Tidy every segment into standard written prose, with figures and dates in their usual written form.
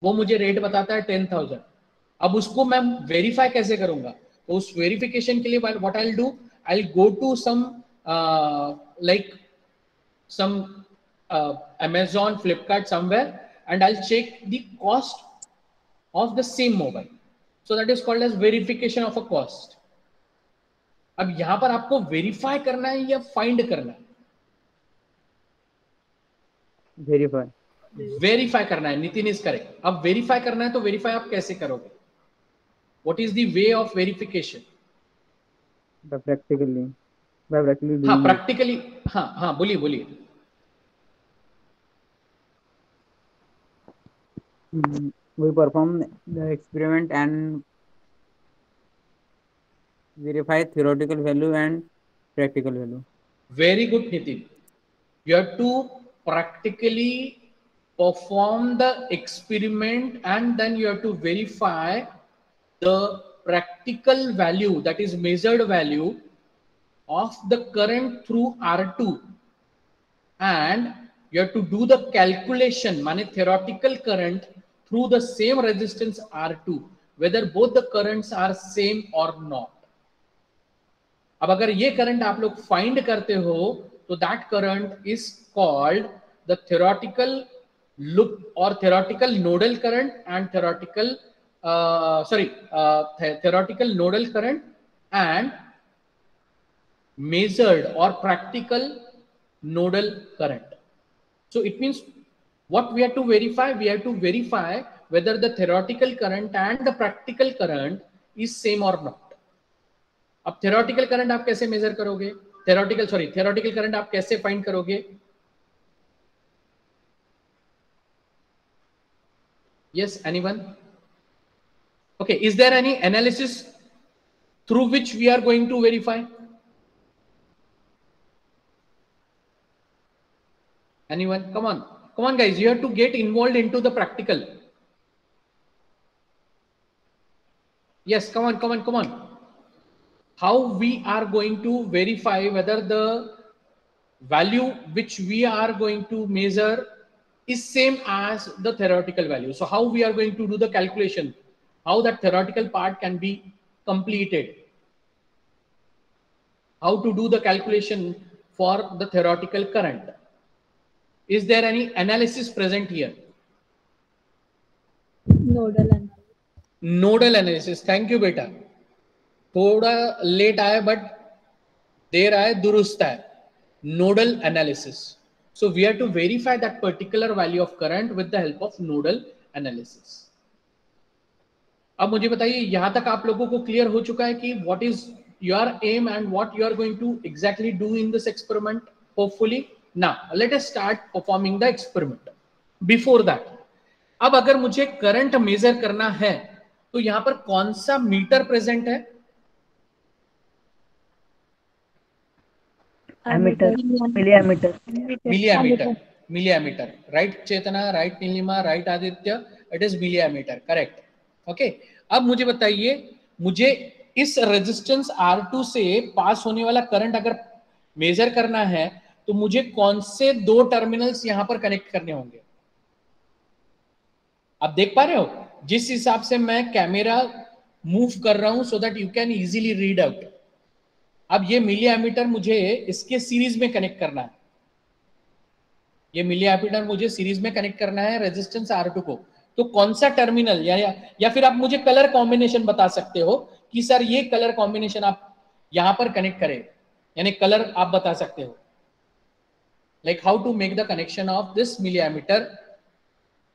वो मुझे रेट बताता है 10,000। अब उसको मैं वेरीफाई कैसे करूंगा? तो उस वेरिफिकेशन के लिए what I will do, I will go to some like some Amazon, Flipkart somewhere, and I'll check the cost of the same mobile. So that is called as verification of a cost. अब यहां पर आपको verify करना है या find करना है? Verify करना है। Nitin is correct. अब वेरीफाई करना है तो वेरीफाई आप कैसे करोगे? What is the way of verification? Practically हाँ प्रैक्टिकली, हाँ हाँ बोलिए बोलिए। we perform the experiment and verify theoretical value and practical value. Very good, Nitin. You have to practically perform the experiment and then you have to verify the practical value, that is measured value of the current through R2, and you have to do the calculation, माने theoretical current through the same resistance R2, whether both the currents are same or not. अब अगर ये current आप लोग find करते हो तो that current is called the theoretical loop और theoretical nodal current and theoretical theoretical nodal current and measured or practical nodal current. So it means what we have to verify? We have to verify whether the theoretical current and the practical current is same or not. अब theoretical current आप कैसे major करोगे? Theoretical current आप कैसे find करोगे? Yes, anyone? Okay, is there any analysis through which we are going to verify? Anyone? Come on guys, you have to get involved into the practical. Yes, come on. How we are going to verify whether the value which we are going to measure is same as the theoretical value? So how we are going to do the calculation, how that theoretical part can be completed, how to do the calculation for the theoretical current? Is there any analysis present here? Nodal analysis. Thank you beta. थोड़ा late आए but there आए दुरुस्त है. Nodal analysis. So we have to verify that particular value of current with the help of nodal analysis. अब मुझे बताइए यहां तक आप लोगों को क्लियर हो चुका है कि what is your aim and what you are going to exactly do in this experiment? Hopefully. Now let us start performing the experiment. Before that, अब अगर मुझे करंट मेजर करना है तो यहां पर कौन सा मीटर प्रेजेंट है? Milliammeter. Right Chetna, right Neelima, right Aditya, it is milliammeter. Correct. Okay. अब मुझे बताइए, मुझे इस रेजिस्टेंस R2 से पास होने वाला करंट अगर मेजर करना है तो मुझे कौन से दो टर्मिनल्स यहां पर कनेक्ट करने होंगे? आप देख पा रहे हो जिस हिसाब से मैं कैमरा मूव कर रहा हूं so that you can easily read out. अब ये मिलियमीटर मुझे इसके सीरीज में कनेक्ट करना है. ये मिलियमीटर मुझे सीरीज में कनेक्ट करना है रेजिस्टेंस R2 को. तो कौन सा टर्मिनल या फिर आप मुझे कलर कॉम्बिनेशन बता सकते हो कि सर ये कलर कॉम्बिनेशन आप यहां पर कनेक्ट करें, यानी कलर आप बता सकते हो. Like how to make the connection of this milliammeter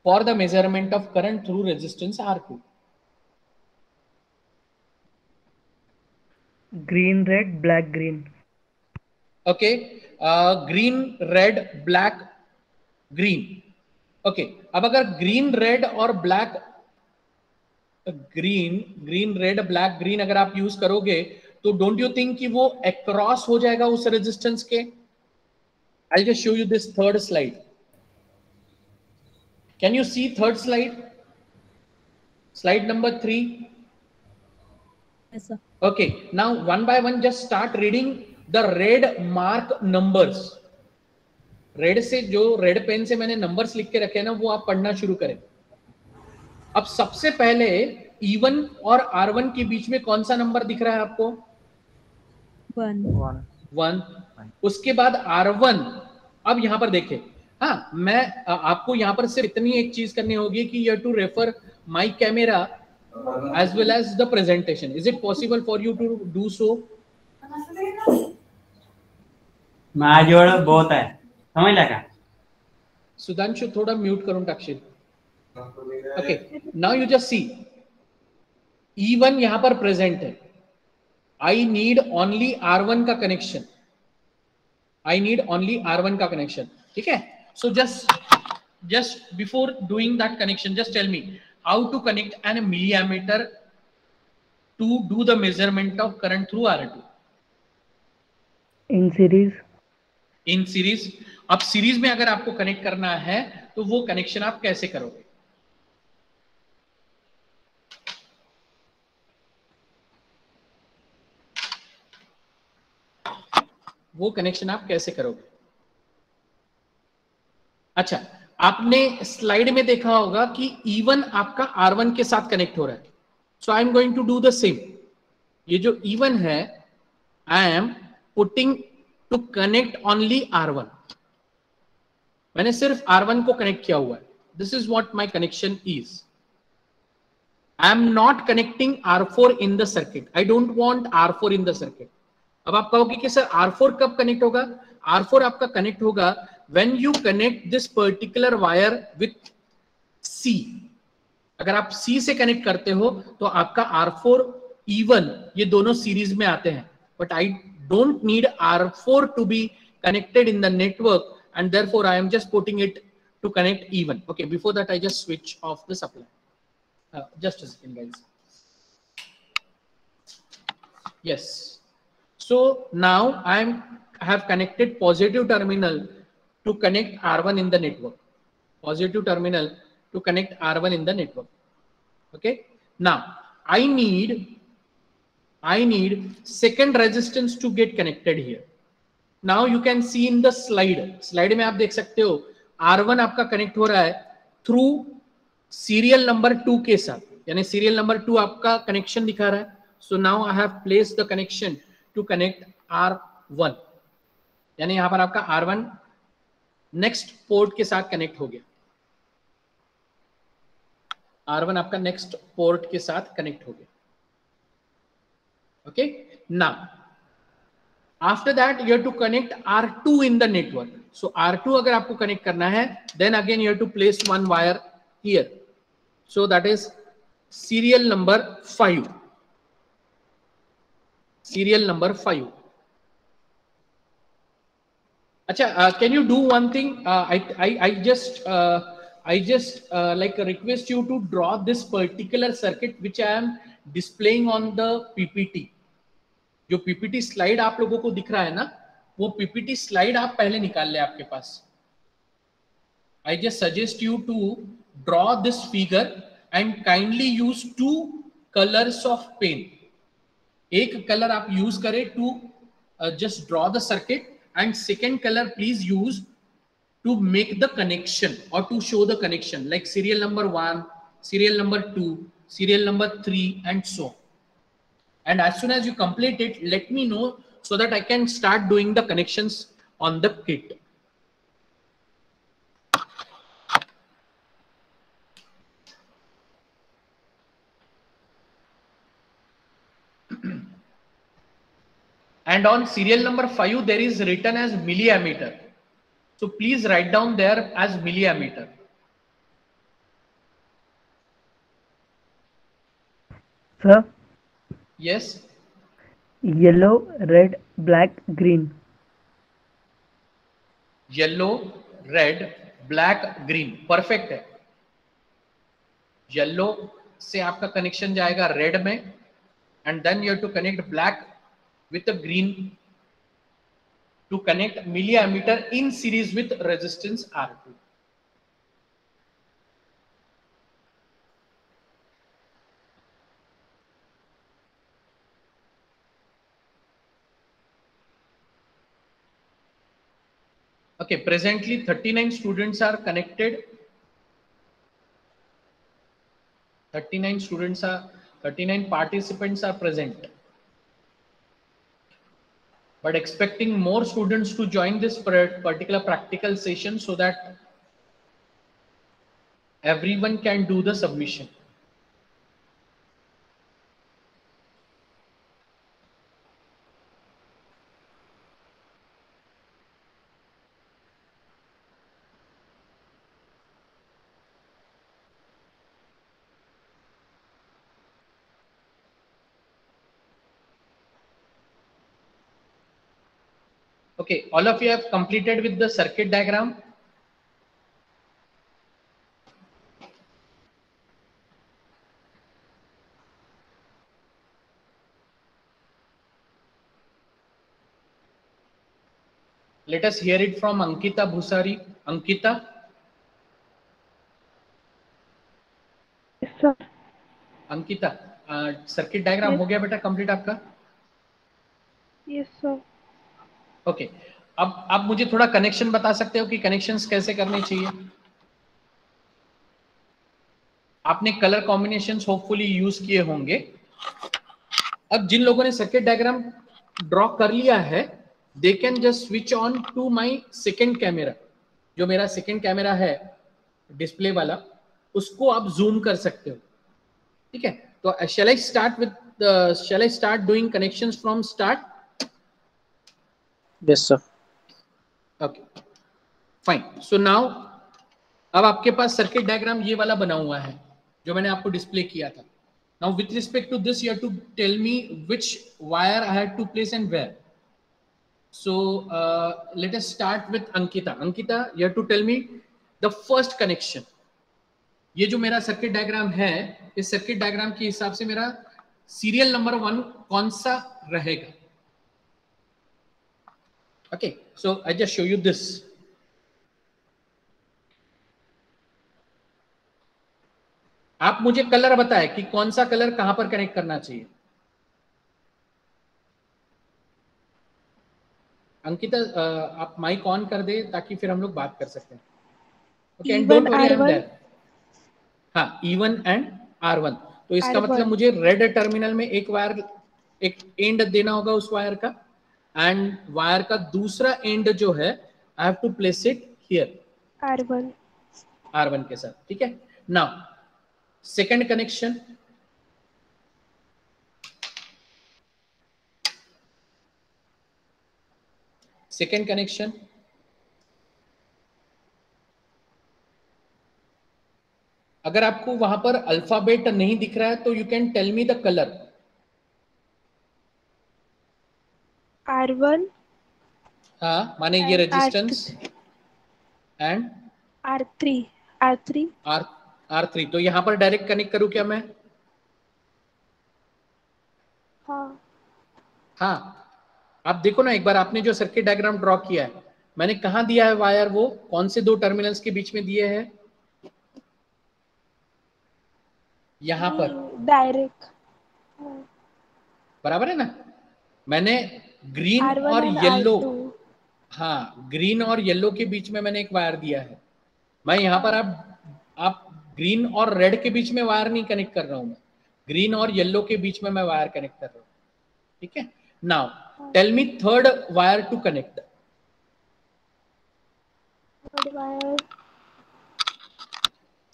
for the measurement of current through resistance R2. Green, red, black, green. Okay, green, red, black, green. Okay, अब अगर green, red और black, green, red, black, green अगर आप use करोगे तो don't you think कि वो across हो जाएगा उस resistance के? I'll just show you this third slide. Can you see third slide? Slide number 3. Yes, sir. Okay, now one by one just start reading the red mark numbers. Red से जो red pen से मैंने numbers लिख के रखे हैं ना वो आप पढ़ना शुरू करें. अब सबसे पहले E1 और R1 के बीच में कौन सा नंबर दिख रहा है आपको? 1। उसके बाद R1, अब यहां पर देखें, हाँ मैं आपको यहां पर सिर्फ इतनी एक चीज करनी होगी कि you to refer my camera as well as the presentation. Is it possible for you to do so? माझ्याजवळ बहुत आहे, समजला का? सुधांशु थोड़ा म्यूट करून टाकशील. Okay, now you just see E1 यहां पर प्रेजेंट है. आई नीड ओनली R1 का connection. I need only R1 का कनेक्शन. ठीक है, सो just before doing that connection, just tell me how to connect an milliammeter to do the measurement of current through R2. In series. In series. अब series में अगर आपको connect करना है तो वो कनेक्शन आप कैसे करोगे? वो कनेक्शन आप कैसे करोगे? अच्छा, आपने स्लाइड में देखा होगा कि E1 आपका R1 के साथ कनेक्ट हो रहा है. So I am going to do the same. ये जो E1 है, I am putting to connect only R1. मैंने सिर्फ R1 को कनेक्ट किया हुआ है. This is what my connection is. I am not connecting R4 in the circuit. I don't want R4 in the circuit. अब आप कहोगे कि सर R4 कब कनेक्ट होगा? R4 आपका कनेक्ट होगा when you connect this particular wire with C. अगर आप C से कनेक्ट करते हो तो आपका R4 E1 ये दोनों सीरीज में आते हैं. But I don't need R4 to be connected in the network, and therefore I am just putting it to connect E1. Okay, before that I just switch off the supply. Just a second, guys. Yes. So now I have connected positive terminal to connect R1 in the network. Positive terminal to connect R1 in the network. Okay. Now I need second resistance to get connected here. Now you can see in the slide में आप देख सकते हो R1 आपका connect हो रहा है through serial number 2 के साथ. यानी सीरियल नंबर 2 आपका कनेक्शन दिखा रहा है. So now I have placed the connection to connect R1. यानी यहां पर आपका R1 नेक्स्ट पोर्ट के साथ कनेक्ट हो गया. R1 आपका नेक्स्ट पोर्ट के साथ कनेक्ट हो गया. Okay, now after that you have to connect R2 in the network. So R2 अगर आपको कनेक्ट करना है, then again you have to place one wire here. So that is serial number 5. Serial number 5. अच्छा, can you do one thing? I just like request you to draw this particular circuit which I am displaying on the PPT. जो PPT slide आप लोगों को दिख रहा है ना, वो PPT slide आप पहले निकाल ले आपके पास. I just suggest you to draw this figure and kindly use 2 colors of pen. एक कलर आप यूज करें to just draw the circuit, and second color please use to make the connection or to show the connection, like serial number 1, serial number 2, serial number 3, and so on. And as soon as you complete it, let me know so that I can start doing the connections on the kit. And on serial number 5 there is written as milliammeter. So please write down there as milliammeter. Sir, Yes. yellow, red, black, green. Yellow, red, black, green. Perfect है. Yellow से आपका connection जाएगा red में, and then you have to connect black with the green to connect milliammeter in series with resistance R2. Okay, presently 39 students are connected. 39 participants are present, but expecting more students to join this particular practical session so that everyone can do the submission. Okay, all of you have completed with the circuit diagram. Let us hear it from Ankita Bhusari. Ankita. Yes, sir. Ankita, circuit diagram हो गया बेटा complete आपका? Yes, sir. Okay, अब आप मुझे थोड़ा connection बता सकते हो कि कनेक्शंस कैसे करने चाहिए? आपने कलर कॉम्बिनेशंस होपफुली यूज किए होंगे। अब जिन लोगों ने सर्किट डायग्राम ड्रॉ कर लिया है, they can just switch on to my second camera. जो मेरा सेकंड कैमरा है डिस्प्ले वाला, उसको आप जूम कर सकते हो। ठीक है, तो shall I start doing connections from start? Yes, sir. Okay, fine. So now अब आपके पास सर्किट डायग्राम ये वाला बना हुआ है जो मैंने आपको डिस्प्ले किया था। Now with respect to this, you have to tell me which wire I had to place and where. So let us start with Ankita. Ankita, you have to tell me the first connection. ये जो मेरा circuit diagram है, इस circuit diagram के हिसाब से मेरा serial number 1 कौन सा रहेगा? Okay, so I just show you this. आप मुझे कलर बताएं कि कौन सा कलर कहां पर कनेक्ट करना चाहिए। अंकिता, आप माइक ऑन कर दे ताकि फिर हम लोग बात कर सकते हैं। Okay, and don't worry, I am there. हाँ, E1 एंड R1। तो इसका मतलब मुझे रेड टर्मिनल में एक वायर, एक एंड देना होगा उस वायर का, एंड वायर का दूसरा एंड जो है I have to place it here R1 के साथ। ठीक है, now second connection. Second connection अगर आपको वहां पर अल्फाबेट नहीं दिख रहा है तो you can tell me the colour. R1, हाँ, माने ये रेजिस्टेंस एंड R3। तो यहां पर डायरेक्ट कनेक्ट करूं क्या मैं? हाँ, आप देखो ना एक बार, आपने जो सर्किट डायग्राम ड्रॉ किया है, मैंने कहां दिया है वायर? वो कौन से दो टर्मिनल्स के बीच में दिए हैं? यहां पर डायरेक्ट। बराबर है ना? मैंने ग्रीन और येलो, हाँ, ग्रीन और येलो के बीच में मैंने एक वायर दिया है। मैं यहाँ पर आप ग्रीन और रेड के बीच में वायर नहीं कनेक्ट कर रहा हूं, मैं ग्रीन और येलो के बीच में मैं वायर कनेक्ट कर रहा हूं। ठीक है, now tell me third wire to connect.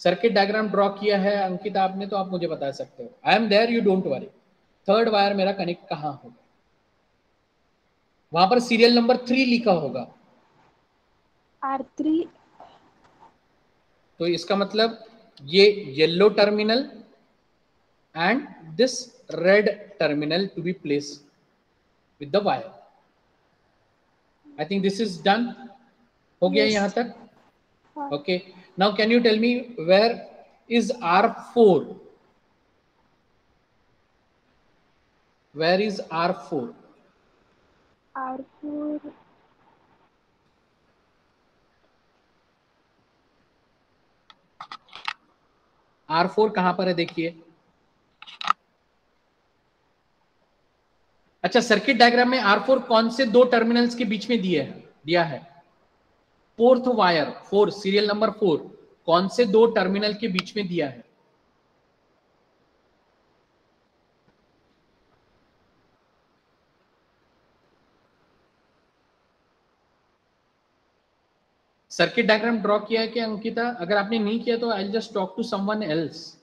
Circuit diagram draw किया है अंकिता आपने, तो आप मुझे बता सकते हो। I am there, you don't worry. Third wire मेरा कनेक्ट कहां होगा? वहां पर सीरियल नंबर 3 लिखा होगा, R3। तो इसका मतलब ये yellow terminal and this red terminal to be place with the wire. I think this is done. हो गया यहां तक? Okay, now can you tell me where is R4? Where is R4? R4 कहां पर है देखिए। अच्छा, सर्किट डायग्राम में R4 कौन से दो टर्मिनल्स के बीच में दिया है? फोर्थ वायर, 4, सीरियल नंबर 4 कौन से दो टर्मिनल के बीच में दिया है? सर्किट डायग्राम ड्रॉ किया है कि अंकिता? अगर आपने नहीं किया तो I just talk to someone else.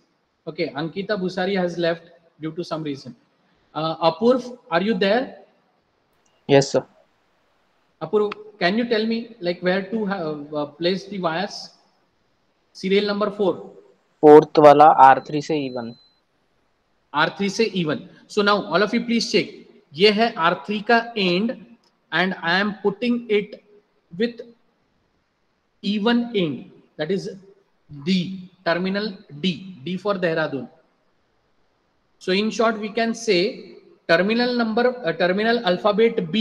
Okay, Ankita Busari has left due to some reason. Apurv, are you there? Yes, sir. Apurv, can you tell me like where to place the wires? Serial number 4. Fourth वाला R3 से E1. R3 से E1. So now all of you please check. ये है R3 का end and I am putting it with E1 end, that is D, terminal D, D for Dehradun. So in short we can say terminal alphabet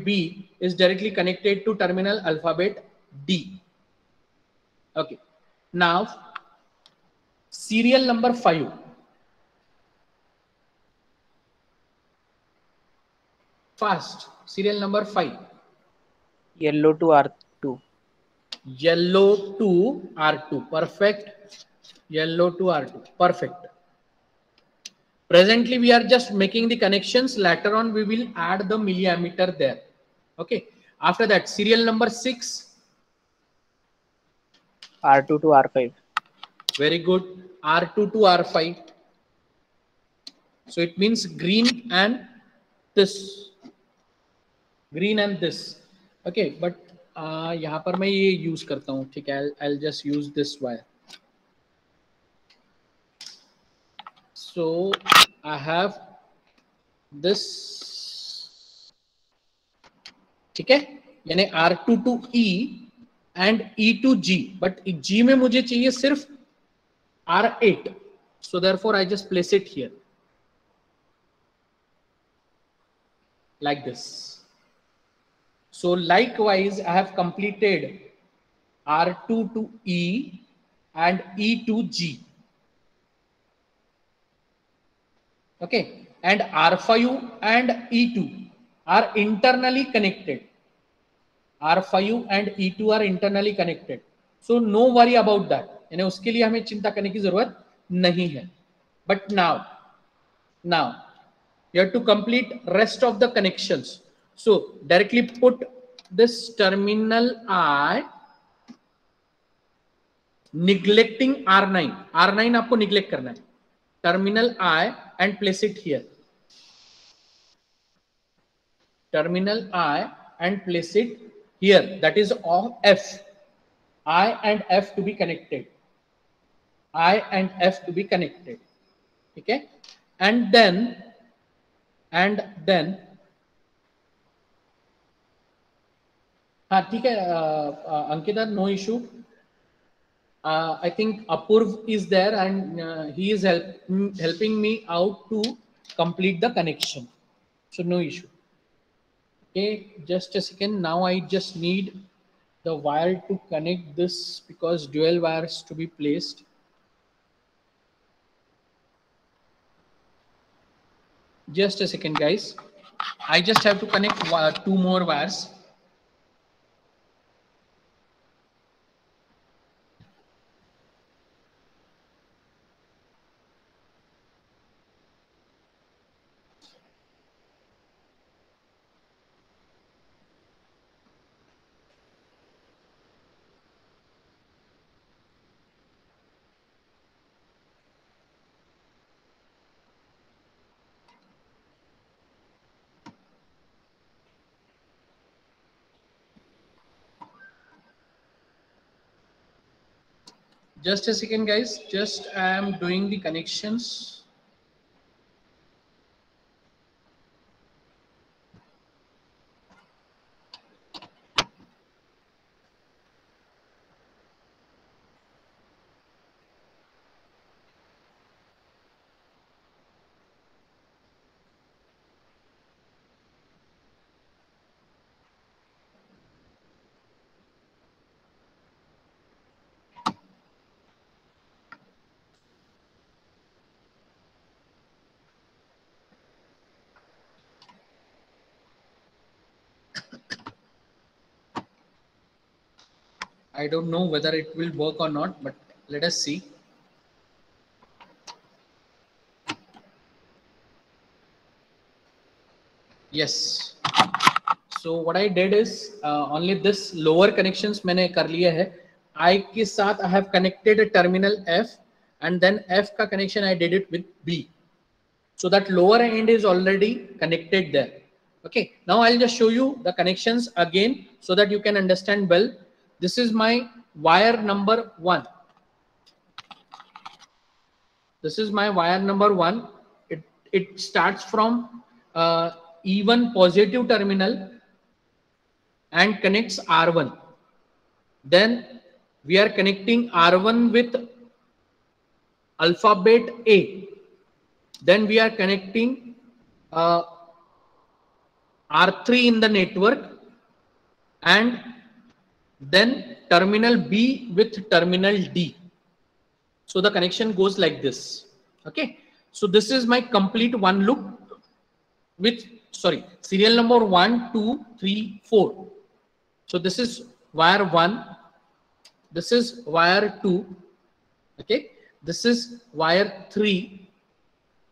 B is directly connected to terminal alphabet D. Okay, now serial number 5. Fast. Serial number 5. Yellow to R2. Yellow to R2. Perfect. Yellow to R2. Perfect. Presently we are just making the connections. Later on we will add the milliammeter there. Okay. After that, serial number 6. R2 to R5. Very good. R2 to R5. So it means green and this. Green and this. Okay, but यहाँ पर मैं ये use करता हूँ. ठीक है, I'll just use this wire. So I have this. ठीक है, यानी R2 to E and E to G, but G में मुझे चाहिए सिर्फ R8. So therefore I just place it here like this. So likewise I have completed R2 to E and E to G. Okay, and R5 and E2 are internally connected. R5 and E2 are internally connected. So no worry about that. यानी उसके लिए हमें चिंता करने की जरूरत नहीं है. But now you have to complete rest of the connections. So directly put this terminal I, neglecting R9. R9 आपको neglect करना है. Terminal I and place it here. Terminal I and place it here. That is of F. I and F to be connected. I and F to be connected. Okay, and then हाँ ठीक है Ankita, no issue. I think Apurv is there and he is helping me out to complete the connection. So no issue. Okay, just a second. Now I just need the wire to connect this because dual wires to be placed. Just a second, guys. I just have to connect 2 more wires. Just a second, guys. Just I am doing the connections. I don't know whether it will work or not, but let us see. Yes. So what I did is only this lower connections मैंने कर लिया है. I के साथ I have connected a terminal F and then F का connection I did it with B. So that lower end is already connected there. Okay, now I'll just show you the connections again so that you can understand well. This is my wire number 1. This is my wire number 1. It starts from E1 positive terminal and connects R1. Then we are connecting R1 with alphabet A. Then we are connecting R3 in the network and then terminal B with terminal D. So the connection goes like this. Okay. So this is my complete one loop with, sorry, serial number 1, 2, 3, 4. So this is wire 1. This is wire 2. Okay. This is wire 3.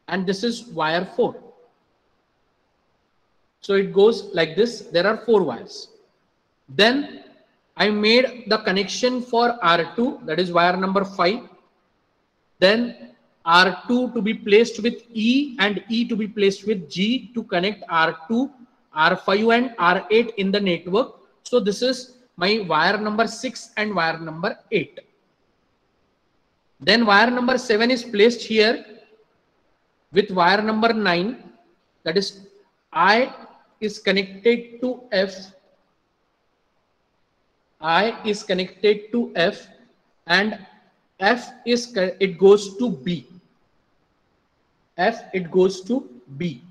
And this is wire 4. So it goes like this. There are 4 wires. Then I made the connection for R2, that is wire number 5. Then R2 to be placed with E and E to be placed with G to connect R2, R5 and R8 in the network. So this is my wire number 6 and wire number 8. Then wire number 7 is placed here with wire number 9, that is I is connected to F. I is connected to F and F is, it goes to B. F, it goes to B.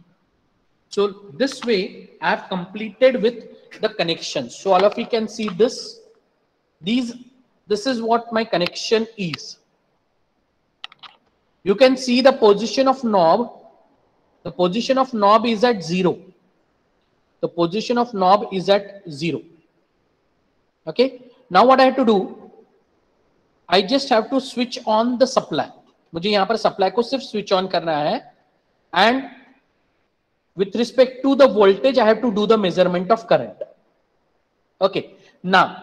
So this way I have completed with the connection. So all of you can see this. This is what my connection is. You can see the position of knob. The position of knob is at 0. The position of knob is at 0. Okay. Now what I have to do, I just have to switch on the supply. मुझे यहाँ पर supply को सिर्फ switch on करना है. And with respect to the voltage, I have to do the measurement of current. Okay. Now,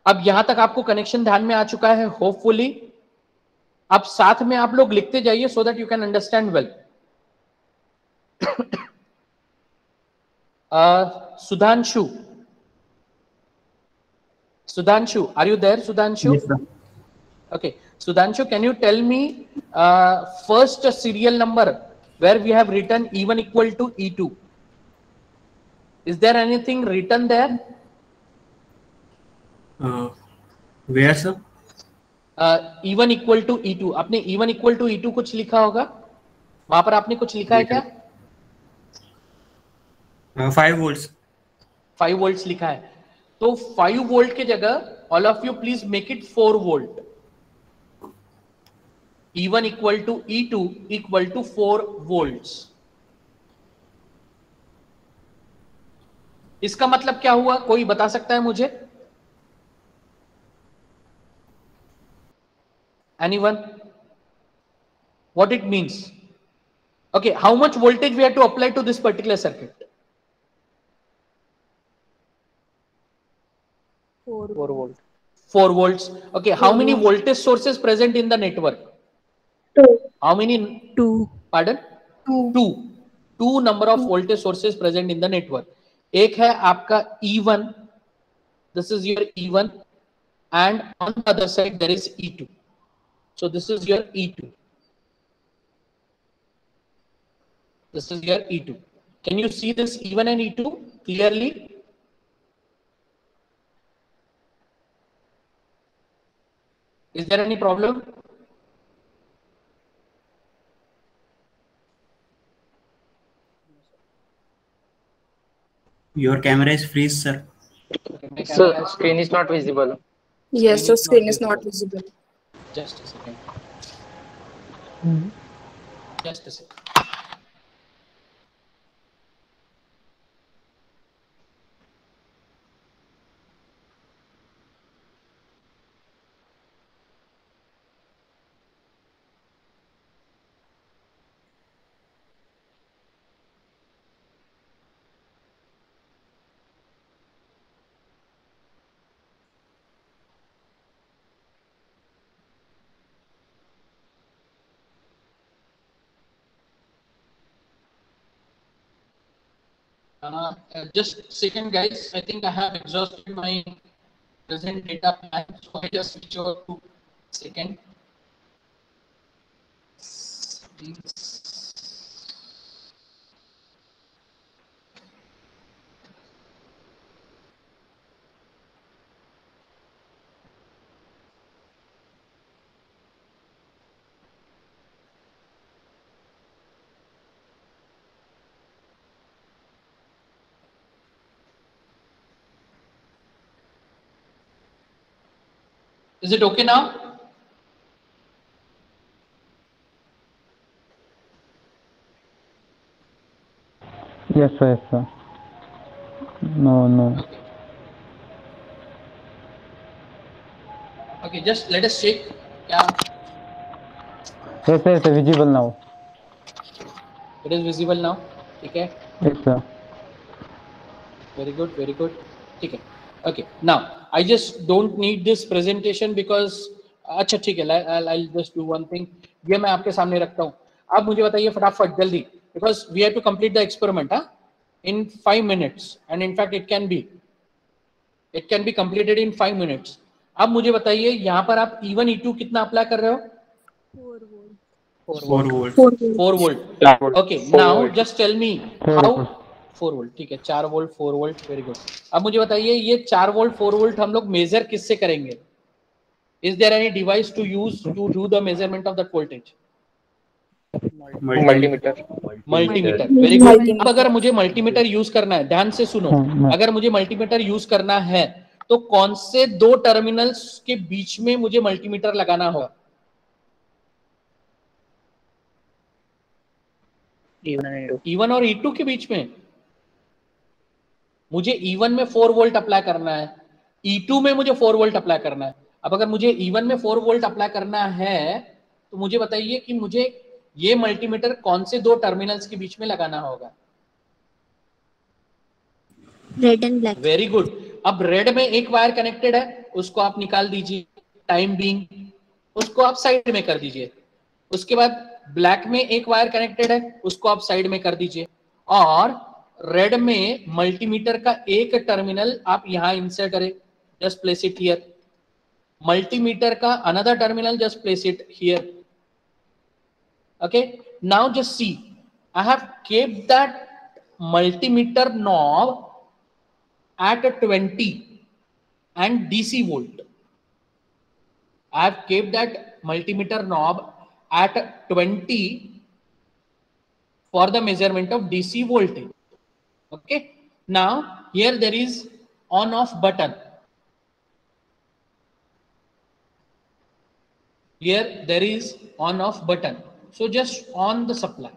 अब यहां तक आपको कनेक्शन ध्यान में आ चुका है होपफुली. अब साथ में आप लोग लिखते जाइए so that you can understand well. Sudhanshu, are you there, Sudhanshu? Yes, sir. Okay, Sudhanshu, can you tell me first serial number where we have written E1 equal to E2? Is there anything written there? Where, sir? E1 equal to E2. आपने E1 equal to E2 कुछ लिखा होगा? वहां पर आपने कुछ लिखा है क्या? 5 volts. 5 volts लिखा है. तो 5 volt की जगह all of you please make it 4 volt. E1 equal to E2 equal to 4 volts. इसका मतलब क्या हुआ? कोई बता सकता है मुझे? Anyone? What it means? Okay, how much voltage we have to apply to this particular circuit? 4 volt. 4 volts. Okay, how many voltage sources present in the network? 2. How many? 2. Pardon? 2. 2 number of voltage sources present in the network. एक है आपका E1. This is your E1, and on the other side there is E2. So this is your E2. This is your E2. Can you see this E1 and E2 clearly? Is there any problem? Your camera is freeze, sir. So screen is not visible. Yes, so screen is not visible. Just a second. Just a second. Just second, guys. I think I have exhausted my present data plan, so I just switch over to second. Is it okay now? Yes, sir. Yes, sir. No. Okay, just let us check. Yeah, Yes, sir. It's visible now. it is visible now. Okay. Yes, sir. Very good, very good. ठीक है. Okay. Now I just don't need this presentation because अच्छा ठीक है. I'll just do one thing. ये मैं आपके सामने रखता हूँ. आप मुझे बताइए फटाफट जल्दी because we have to complete the experiment in 5 minutes and in fact it can be completed in 5 minutes. अब मुझे बताइए यहाँ पर आप E1 E2 कितना अप्लाई कर रहे हो? 4 volt. 4 volt. Okay. Now just tell me how 4 volt. ठीक है. 4 वोल्ट 4 वोल्ट. Very good. अब मुझे बताइए ये 4 वोल्ट 4 वोल्ट हम लोग मेजर किससे करेंगे? Is there any device to use to do the measurement of that voltage? Multimeter. Multimeter. Very good. अब अगर मुझे मल्टीमीटर यूज करना है, ध्यान से सुनो, अगर मुझे मल्टीमीटर यूज करना है तो कौन से दो टर्मिनल्स के बीच में मुझे मल्टीमीटर लगाना होगा? E1 और E2 के बीच में. मुझे E1 में 4 वोल्ट अप्लाई करना है, E2 में मुझे 4 वोल्ट अप्लाई करना है. अब अगर मुझे E1 में 4 वोल्ट अप्लाई करना है तो मुझे बताइए कि मुझे ये मल्टीमीटर कौन से दो टर्मिनल्स के बीच में लगाना होगा? Red and black. Very good. अब रेड में एक वायर कनेक्टेड है, उसको आप निकाल दीजिए. टाइम बीइंग उसको आप साइड में कर दीजिए. उसके बाद ब्लैक में एक वायर कनेक्टेड है, उसको आप साइड में कर दीजिए. और रेड में मल्टीमीटर का एक टर्मिनल आप यहां इंसर्ट करें. Just place it here. Multimeter का another terminal just place it here. Okay, now just see, I have kept that multimeter knob at a 20 and DC volt. I have kept that multimeter knob at 20 for the measurement of DC voltage. Okay, now here there is on off button. Here there is on off button. So just on the supply.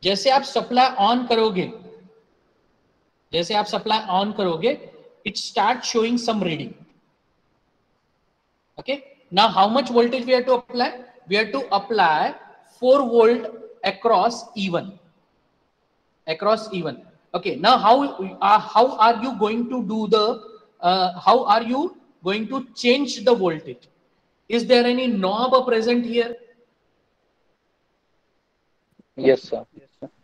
जैसे आप supply on करोगे, it starts showing some reading. Okay, now how much voltage we have to apply? We have to apply 4 volt across E1. Okay, now how are you going to do how are you going to change the voltage? Is there any knob present here? Yes, sir.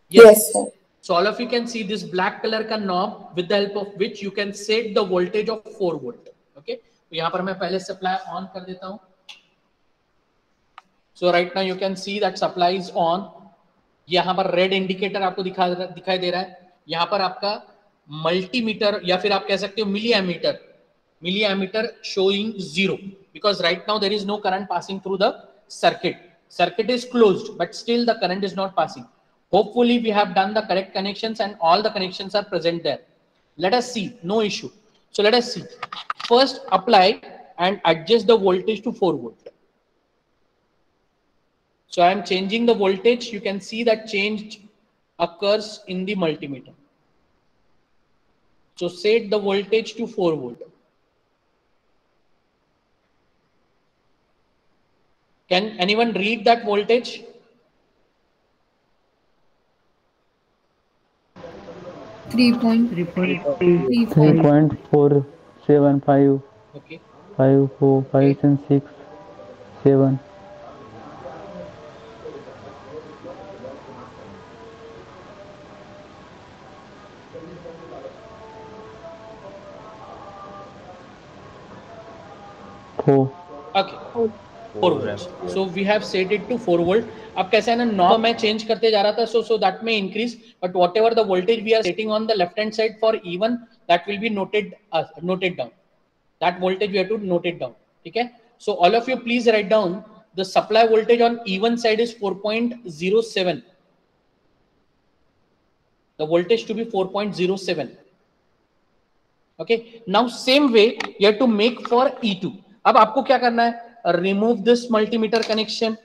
Yes, sir. So all of you can see this black color का knob with the help of which you can set the voltage of 4 volt. Okay, तो यहाँ पर मैं पहले supply on कर देता हूँ. So right now you can see that supply is on. यहाँ पर red indicator आपको दिखाई दे रहा है. यहाँ पर आपका मल्टीमीटर या फिर आप कह सकते हो milliammeter showing 0 because right now there is no current passing through the circuit. Circuit is closed, but still the current is not passing. Hopefully we have done the correct connections and all the connections are present there. Let us see, no issue. So let us see. First apply and adjust the voltage to 4 volt. So I am changing the voltage. You can see that change occurs in the multimeter. So set the voltage to 4 volt. Can anyone read that voltage? Three 3.475. Okay. 5, 4, 5, and 6, 7. 4. Okay, 4 volts. So we have set it to 4 volt. अब कैसा है ना, knob मैं change करते जा रहा था, so that may increase, but whatever the voltage we are setting on the left hand side for E1, that will be noted down. That voltage we have to note it down. ठीक है? So all of you please write down the supply voltage on E1 side is 4.07. The voltage to be 4.07. Okay. Now same way you have to make for E2. अब आपको क्या करना है? Remove this multimeter connection.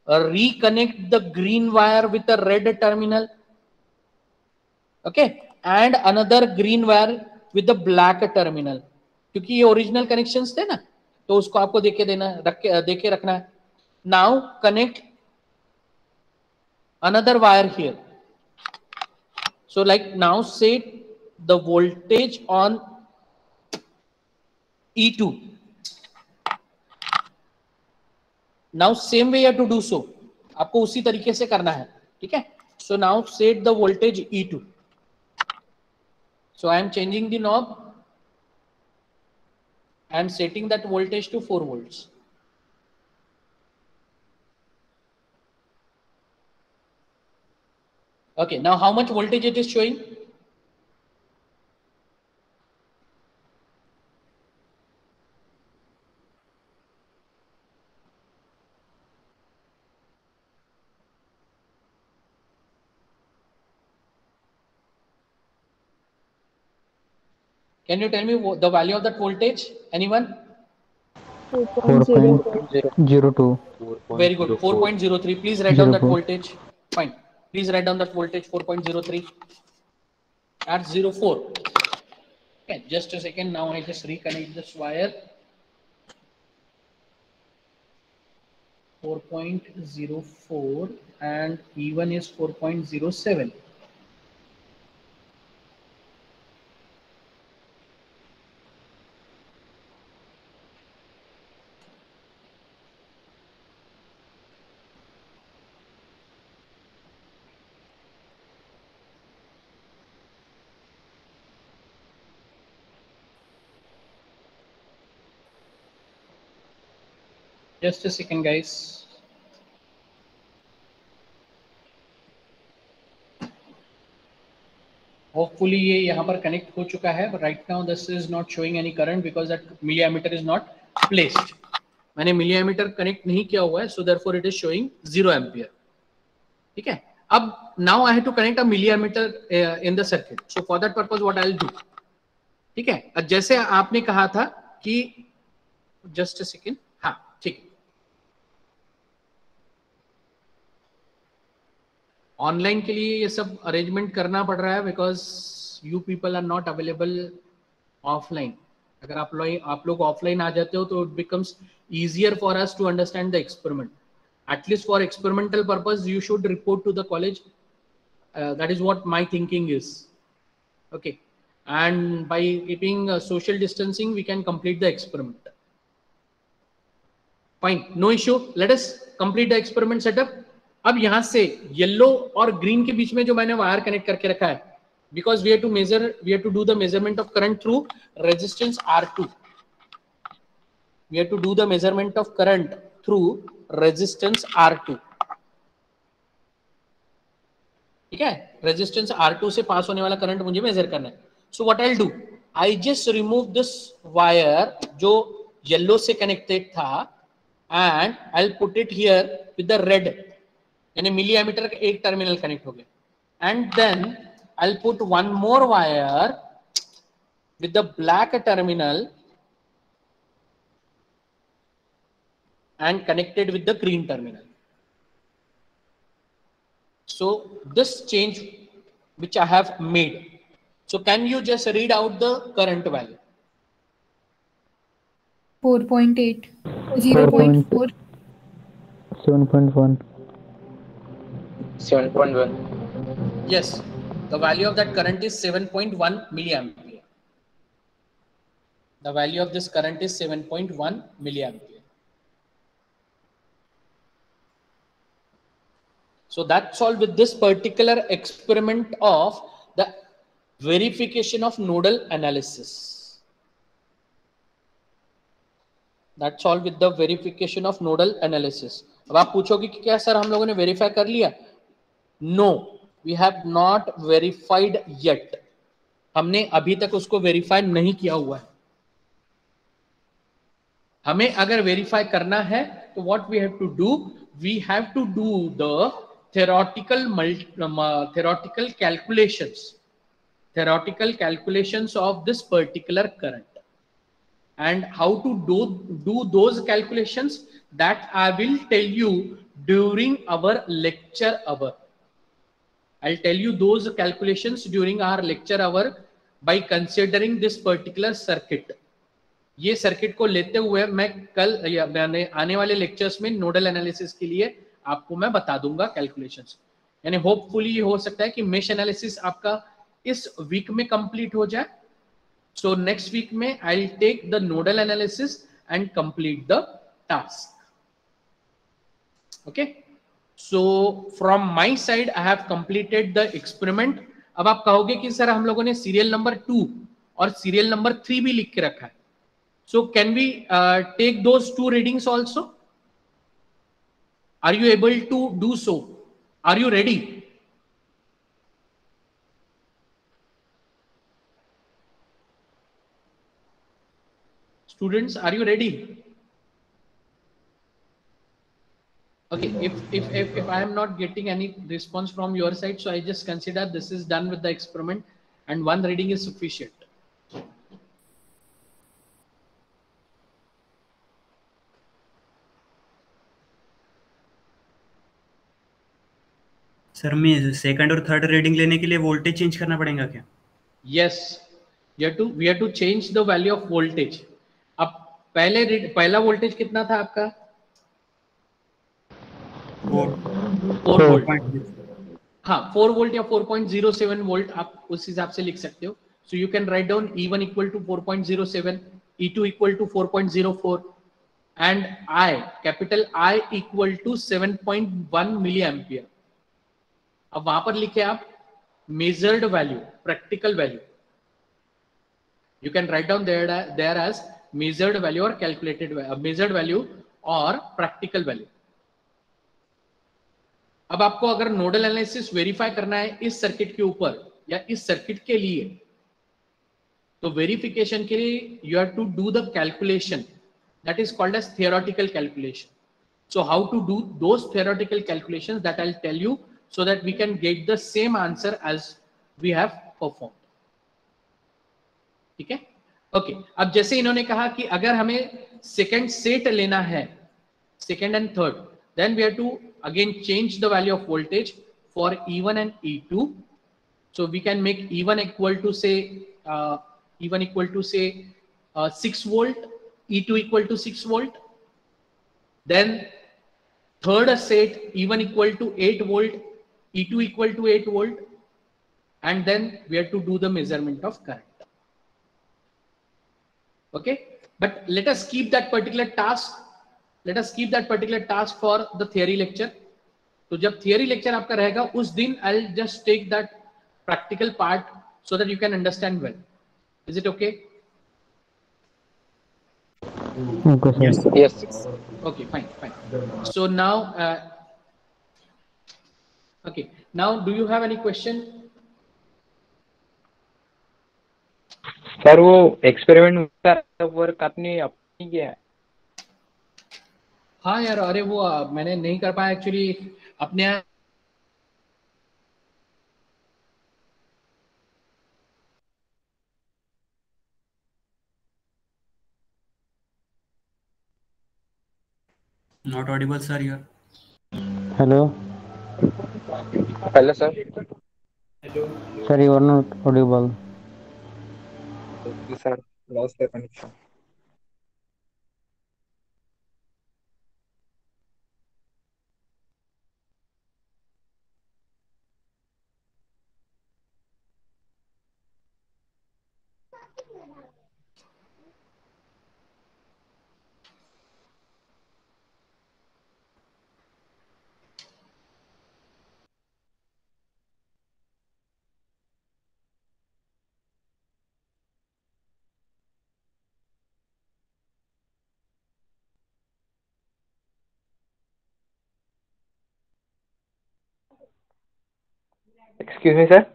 Reconnect the green wire with the red terminal. Okay. And another green wire with the black terminal. क्योंकि ये original connections थे ना, तो उसको आपको देके रखना है. Now connect another wire here. So like now set the voltage on E2. Now same way you have to do so. आपको उसी तरीके से करना है. ठीक है? So now set the voltage E2. So I am changing the knob and setting that voltage to 4 volts. Okay, now how much voltage it is showing? Can you tell me the value of that voltage? Anyone? 4.02. Very good. 4.03. Please write down that voltage. Fine. Please write down that voltage 4.03 at 04. Okay, just a second. Now I just reconnect this wire. 4.04 and E1 is 4.07. Just a second, guys. Hopefully ये यहाँ पर connect हो चुका है, but right now this is not showing any current because that milliammeter is not placed. मैंने milliammeter connect नहीं किया हुआ है, so therefore it is showing 0 ampere. ठीक है? अब now I have to connect a milliammeter in the circuit. So for that purpose what I'll do? ठीक है? जैसे आपने कहा था कि just a second. हाँ, ठीक है. ऑनलाइन के लिए ये सब अरेंजमेंट करना पड़ रहा है because you people are not available offline. अगर आप लोग ऑफलाइन आ जाते हो तो it becomes easier for us to understand the experiment. At least for experimental purpose you should report to the college. That is what my thinking is. Okay, and by keeping social distancing we can complete the experiment. Fine, no issue. Let us complete the experiment setup. अब यहां से yellow और green के बीच में जो मैंने wire connect करके रखा है, because we have to do the measurement of current through resistance R2. We have to do the measurement of current through resistance R2. ठीक है? रेजिस्टेंस R2 से पास होने वाला करंट मुझे मेजर करना है. So what I will do, I just remove this wire जो yellow से कनेक्टेड था and I will put it here with the red. यानी मिली एमीटर का एक टर्मिनल कनेक्ट हो गया. And then I will put one more wire with the black terminal and connected with the green terminal. So this change which I have made. So can you just read out the current value? 4.8, 0.4, 7.1. 7.1. Yes, the value of that current is 7.1 milliampere. The value of this current is 7.1 milliampere. So that's all with this particular experiment of the verification of nodal analysis. That's all with the verification of nodal analysis. अब आप पूछोगे कि क्या sir हम लोगों ने verify कर लिया? No, we have not verified yet. हमने अभी तक उसको वेरीफाई नहीं किया हुआ है। हमें अगर वेरीफाई करना है तो what we have to do, we have to do the theoretical calculations of this particular current. And how to do those calculations, that I will tell you during our lecture hour. I'll tell you those calculations during our lecture hour by considering this particular circuit. ये circuit को लेते हुए मैं कल या मैंने आने वाले लेक्चर्स में नोडल एनालिसिस के लिए आपको मैं बता दूंगा कैलकुलेशंस। यानी होपफुली ये हो सकता है कि मेश एनालिसिस आपका इस वीक में कंप्लीट हो जाए। सो नेक्स्ट वीक में I will take the nodal analysis and complete the task. Okay, so from my side I have completed the experiment. अब आप कहोगे कि सर हम लोगों ने सीरियल नंबर 2 और सीरियल नंबर 3 भी लिख के रखा है, so can we take those two readings also? Are you able to do so? Are you ready? Students, are you ready? Okay, if I am not getting any response from your side, so I just consider this is done with the experiment and one reading is sufficient. Sir मैं second और third reading लेने के लिए voltage change करना पड़ेगा क्या? Yes, we have to change the value of voltage. अब पहला वोल्टेज कितना था आपका? 4 वोल्ट। हाँ, 4 वोल्ट या 4.07 वोल्ट आप उस हिसाब से लिख सकते हो। So you can write down E1 equal to 4.07, E2 equal to 4.04 and I, capital I equal to 7.1 milli ampere. अब वहां पर लिखे आप measured value, practical value. You can write down there as measured value और calculated measured value और practical value. अब आपको अगर नोडल एनालिसिस वेरीफाई करना है इस सर्किट के ऊपर या इस सर्किट के लिए, तो वेरिफिकेशन के लिए you have to do the calculation that is called as theoretical calculation. So how to do those theoretical calculations that I will tell you so that we can get the same answer as we have performed. ठीक है? Okay, अब जैसे इन्होंने कहा कि अगर हमें second set लेना है, second and third, then we have to again change the value of voltage for E1 and E2. So we can make E1 equal to say 6 volt, E2 equal to 6 volt. Then third set E1 equal to 8 volt, E2 equal to 8 volt, and then we have to do the measurement of current. Okay, but let us keep that particular task. Let us keep that particular task for the theory lecture. तो जब theory lecture आपका रहेगा उस दिन I'll just take that practical part so that you can understand well. Is it okay? Okay, sir. Yes. Okay, fine. So now, okay. Now, do you have any question? Sir वो experiment work आपने अपनी किया है? हाँ यार, अरे वो मैंने नहीं कर पाया एक्चुअली अपने Not audible, sir. Here. Hello, hello sir. sir. You are not audible. Sir lost है connection. Excuse me, sir.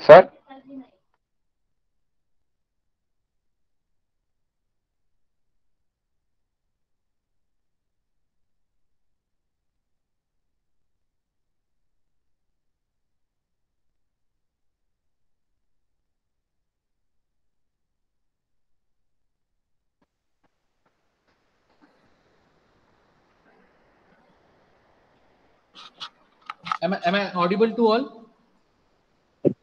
Sir. Am I audible to all?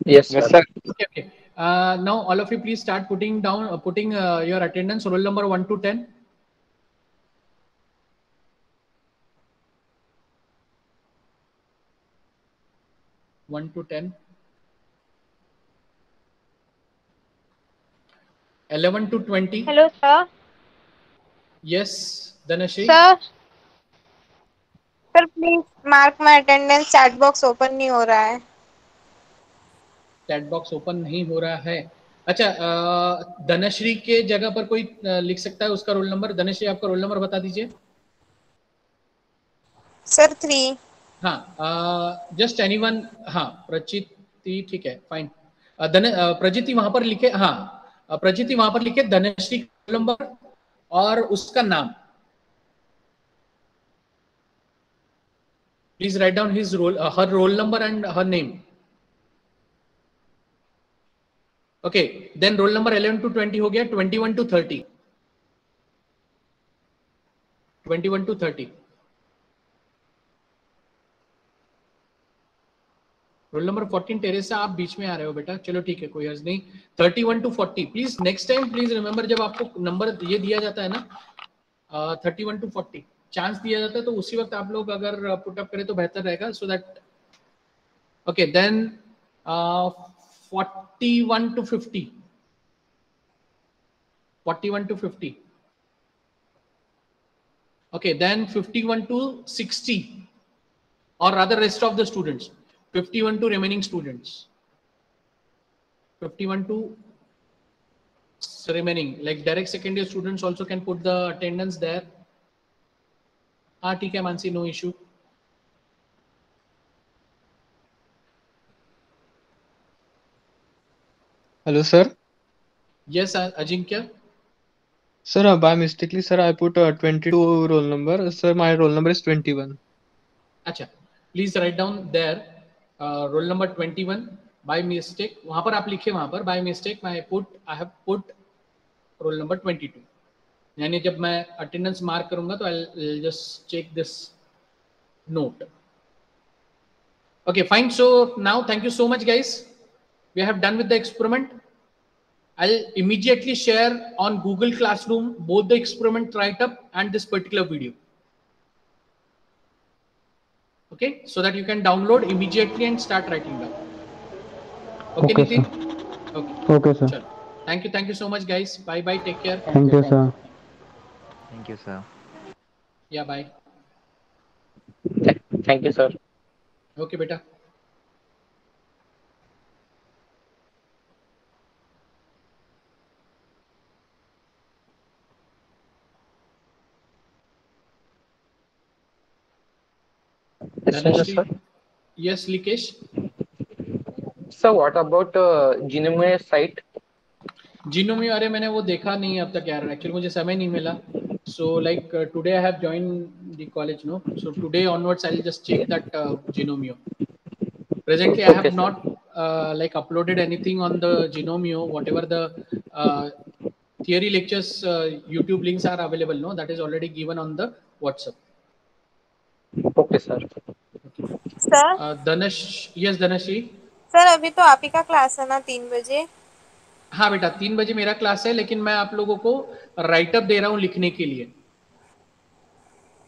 Yes, sir. Okay, okay. Now all of you please start putting down your attendance, roll number 1 to 10. One to 10. 11 to 20. Hello, sir. Yes, Dhanashri. Sir sir please mark my attendance, chat box open नहीं हो रहा है। Chat box open नहीं हो रहा है। अच्छा, धनश्री के जगह पर कोई लिख सकता है उसका रोल नंबर? धनश्री आपका रोल नंबर बता दीजिए। सर 3। हाँ, जस्ट एनीवन। हाँ, प्रचिति, ठीक है, फाइन। प्रचिति वहां पर लिखे। हाँ, प्रचिति वहां पर लिखे धनश्री का रोल नंबर और उसका नाम। Please write down his roll, her roll number and her name. Okay, then roll number 11 to 20 हो गया। 21 to 30। 21 to 30। Roll number 14 Teresa, आप बीच में आ रहे हो बेटा, चलो ठीक है, कोई हर्ज नहीं। 31 to 40। Please next time please remember, जब आपको नंबर ये दिया जाता है ना 31 to 40 चांस दिया जाता है, तो उसी वक्त आप लोग अगर पुटअप करें तो बेहतर रहेगा, so that. Okay, then 41 to 50। 41 to 50। Okay, then 51 to 60, or rather rest of the students. 51 to remaining students. 51 to remaining, like direct second year students also can put the attendance there. हाँ ठीक है Mansi, no issue. Hello, sir. Yes, Ajinkya. Sir, by mistakenly, sir, I put 22 roll number. Sir, my roll number is 21. अच्छा, please write down there roll number 21 by mistake. वहां पर आप लिखे, वहां पर by mistake I have put roll number 22. यानी जब मैं अटेंडेंस मार्क करूंगा तो I'll just check this note. Okay, fine. So now thank you so much, guys. We have done with the experiment. I'll immediately share on Google Classroom both the experiment write-up and this particular video. Okay, so that you can download immediately and start writing down. Okay, Nitin? Okay. Okay, sir. Chalo. Thank you so much, guys. Bye bye. Take care. Thank you, sir. Thank you, sir. Yeah, bye. Thank you, sir. Okay, beta. Sir. Yes, Likesh. So what about Genome site? Genome, अरे मैंने वो देखा नहीं अब तक यार, actually मुझे समय नहीं मिला. So like today I have joined the college, no? So today onwards I'll just check that Genomio. Presently I have not like uploaded anything on the Genomio. Whatever the theory lectures YouTube links are available, no? That is already given on the WhatsApp. Okay, sir. Sir Dhanesh, yes Dhanashri. Sir अभी तो आप ही का class है ना 3 बजे? हाँ बेटा, 3 बजे मेरा क्लास है, लेकिन मैं आप लोगों को राइटअप दे रहा हूँ लिखने के लिए.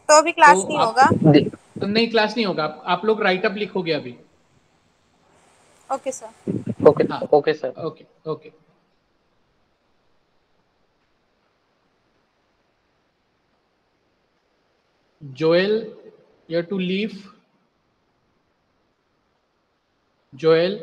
तो अभी क्लास तो नहीं आप, होगा? नहीं क्लास नहीं होगा, आप लोग राइटअप लिखोगे अभी. Okay sir. Okay. हाँ, Okay, sir. Okay okay. Joel, you have to leave. Joel.